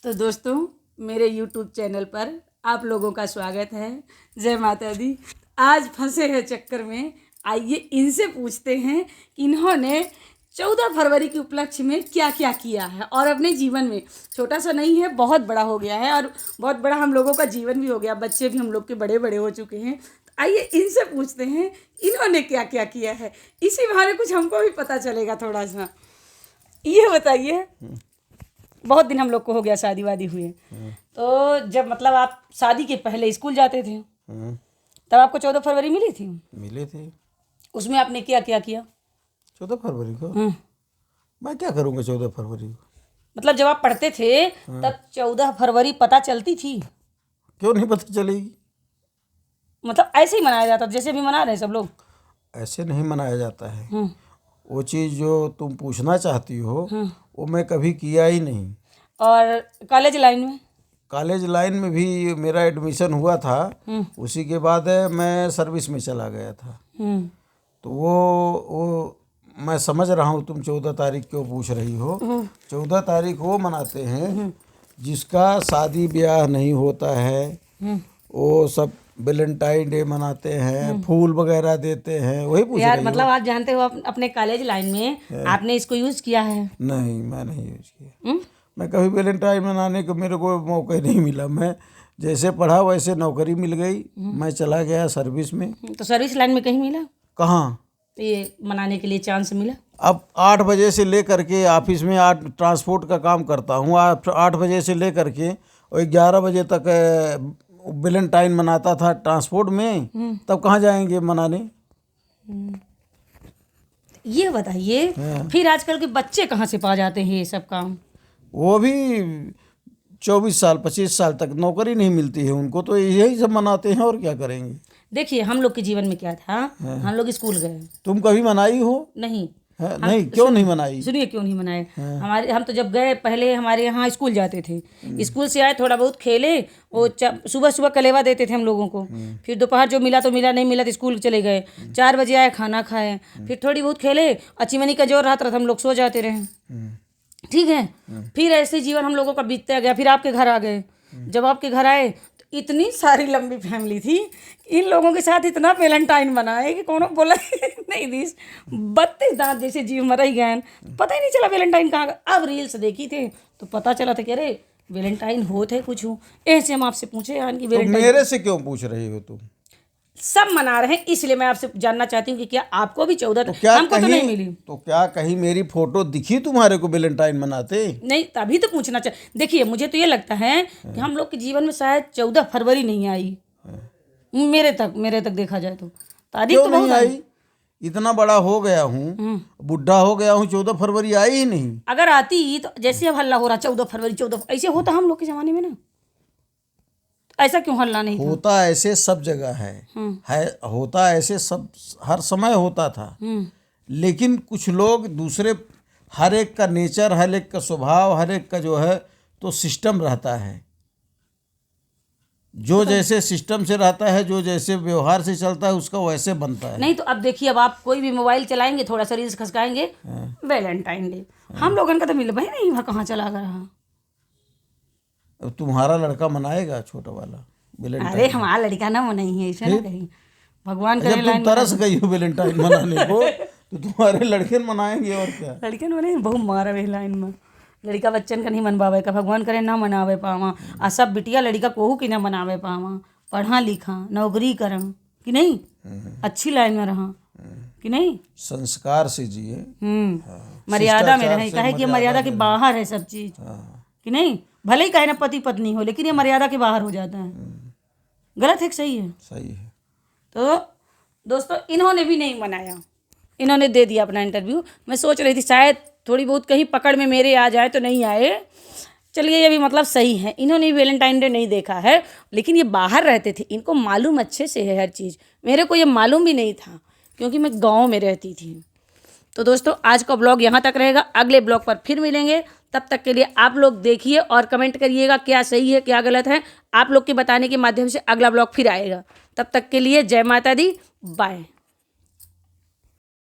तो दोस्तों, मेरे YouTube चैनल पर आप लोगों का स्वागत है। जय माता दी। आज फंसे हैं चक्कर में, आइए इनसे पूछते हैं कि इन्होंने 14 फरवरी के उपलक्ष्य में क्या क्या किया है और अपने जीवन में, छोटा सा नहीं है, बहुत बड़ा हो गया है और बहुत बड़ा हम लोगों का जीवन भी हो गया, बच्चे भी हम लोग के बड़े बड़े हो चुके हैं। तो आइए इनसे पूछते हैं इन्होंने क्या क्या किया है, इसी बहाने कुछ हमको भी पता चलेगा थोड़ा सा। ये बताइए, बहुत दिन हम लोग को हो गया शादी वादी हुए, तो जब मतलब आप शादी के पहले स्कूल जाते थे तब आपको 14 फरवरी मिली थी? मिले थे। उसमें आपने क्या क्या किया? 14 फरवरी को मैं क्या करूँगा 14 फरवरी को? मतलब जब आप पढ़ते थे तब 14 फरवरी पता चलती थी? क्यों नहीं पता चलेगी? मतलब ऐसे ही मनाया जाता जैसे भी मना रहे हैं सब लोग? ऐसे नहीं मनाया जाता है। वो चीज़ जो तुम पूछना चाहती हो वो मैं कभी किया ही नहीं। और कॉलेज लाइन में? कॉलेज लाइन में भी मेरा एडमिशन हुआ था, उसी के बाद मैं सर्विस में चला गया था। तो वो मैं समझ रहा हूँ तुम 14 तारीख क्यों पूछ रही हो। 14 तारीख वो मनाते हैं जिसका शादी ब्याह नहीं होता है, वो सब वैलेंटाइन डे मनाते हैं, फूल वगैरह देते हैं, वही पूछ यार रही मतलब आप जानते हो अपने कॉलेज लाइन में आपने इसको यूज़ किया है? नहीं, मैं नहीं यूज किया। मैं कभी वैलेंटाइन मनाने को मेरे को मौका ही नहीं मिला। मैं जैसे पढ़ा वैसे नौकरी मिल गई, मैं चला गया सर्विस में। तो सर्विस लाइन में कहीं मिला? कहाँ ये मनाने के लिए चांस मिला? अब 8 बजे से लेकर के ऑफिस में ट्रांसपोर्ट का काम करता हूँ, 8 बजे से लेकर के और 11 बजे तक वैलेंटाइन मनाता था ट्रांसपोर्ट में। तब कहाँ जाएंगे मनाने? ये बताइए फिर आजकल के बच्चे कहाँ से पा जाते हैं ये सब काम? वो भी 24 साल 25 साल तक नौकरी नहीं मिलती है उनको, तो यही सब मनाते हैं और क्या करेंगे। देखिए हम लोग के जीवन में क्या था, हम लोग स्कूल गए। तुम कभी मनाई हो? नहीं। नहीं, क्यों नहीं मनाई? सुनिए क्यों नहीं मनाए। हम तो जब गए पहले हमारे यहाँ स्कूल जाते थे, स्कूल से आए थोड़ा बहुत खेले, वो सुबह सुबह कलेवा देते थे हम लोगों को, फिर दोपहर जो मिला तो मिला, नहीं मिला तो स्कूल चले गए, 4 बजे आए खाना खाए, फिर थोड़ी बहुत खेले और चिमनी का जोर रात रात हम लोग सो जाते रहे। ठीक है, फिर ऐसे जीवन हम लोगों का बीतता गया। फिर आपके घर आ गए, जब आपके घर आए तो इतनी सारी लंबी फैमिली थी, इन लोगों के साथ इतना वैलेंटाइन बनाए कि कोनो बोला नहीं दीस 32 दांत जैसे जीव मर ही गए, पता ही नहीं चला वैलेंटाइन कहाँ गया। अब रील्स देखी थे तो पता चला था कि अरे वैलेंटाइन होते कुछ हूँ। ऐसे हम आपसे पूछे यार कि तो मेरे से क्यों पूछ रही हो तुम? सब मना रहे हैं इसलिए मैं आपसे जानना चाहती हूँ कि क्या आपको भी 14? तो क्या हमको तो नहीं मिली। तो क्या कहीं मेरी फोटो दिखी तुम्हारे को वैलेंटाइन मनाते? नहीं, तभी तो पूछना चाहिए। देखिए मुझे तो ये लगता है कि हम लोग के जीवन में शायद 14 फरवरी नहीं आई, मेरे तक देखा जाए तो तारीख तो नहीं आई। इतना बड़ा हो गया हूँ, बुढ़ा हो गया हूँ, 14 फरवरी आई ही नहीं। अगर आती तो जैसे अब हल्ला हो रहा 14 फरवरी 14 ऐसे होता हम लोग के जमाने में ना, ऐसा क्यों हल्ला नहीं होता? ऐसे सब जगह है होता ऐसे सब, हर समय होता था। लेकिन कुछ लोग दूसरे, हर एक का नेचर, हर एक का स्वभाव, हर एक का जो है तो सिस्टम रहता है, जो जैसे सिस्टम से रहता है, जो जैसे व्यवहार से चलता है उसका वैसे बनता है। नहीं तो अब देखिए, अब आप कोई भी मोबाइल चलाएंगे, थोड़ा सा रील्स खसकाएंगे, वैलेंटाइन डे। हम लोगों का तो मिल भाई नहीं, वहाँ कहाँ चला गया। अब तुम्हारा लड़का मनाएगा छोटा वाला वैलेंटाइन? अरे हमारा लड़का ना मनाई है, ऐसा ना कहीं, भगवान करे। तुम तरस गई हो वैलेंटाइन मनाने को तो तुम्हारे लड़के मनाएंगे और क्या। लड़के मने बहु मारा वैलेंटाइन में, लड़का बच्चन का नहीं मनवावे का, भगवान करे ना मनावे पावा। आ सब बिटिया लड़का कोहू की ना मनावे पावा, पढ़ा लिखा नौकरी करम कि नहीं, अच्छी लाइन में रहा कि नहीं, संस्कार से जिए, मर्यादा में रहे। कहे कि मर्यादा के बाहर है सब चीज कि नहीं। भले ही कहे ना पति पत्नी हो, लेकिन ये मर्यादा के बाहर हो जाता है। गलत है कि सही है? सही है। तो दोस्तों इन्होंने भी नहीं मनाया, इन्होंने दे दिया अपना इंटरव्यू। मैं सोच रही थी शायद थोड़ी बहुत कहीं पकड़ में मेरे आ जाए, तो नहीं आए। चलिए ये भी मतलब सही है, इन्होंने भी वैलेंटाइन डे नहीं देखा है, लेकिन ये बाहर रहते थे, इनको मालूम अच्छे से है हर चीज़। मेरे को ये मालूम भी नहीं था क्योंकि मैं गाँव में रहती थी। तो दोस्तों आज का ब्लॉग यहाँ तक रहेगा, अगले ब्लॉग पर फिर मिलेंगे। तब तक के लिए आप लोग देखिए और कमेंट करिएगा क्या सही है क्या गलत है। आप लोग के बताने के माध्यम से अगला ब्लॉग फिर आएगा। तब तक के लिए जय माता दी, बाय।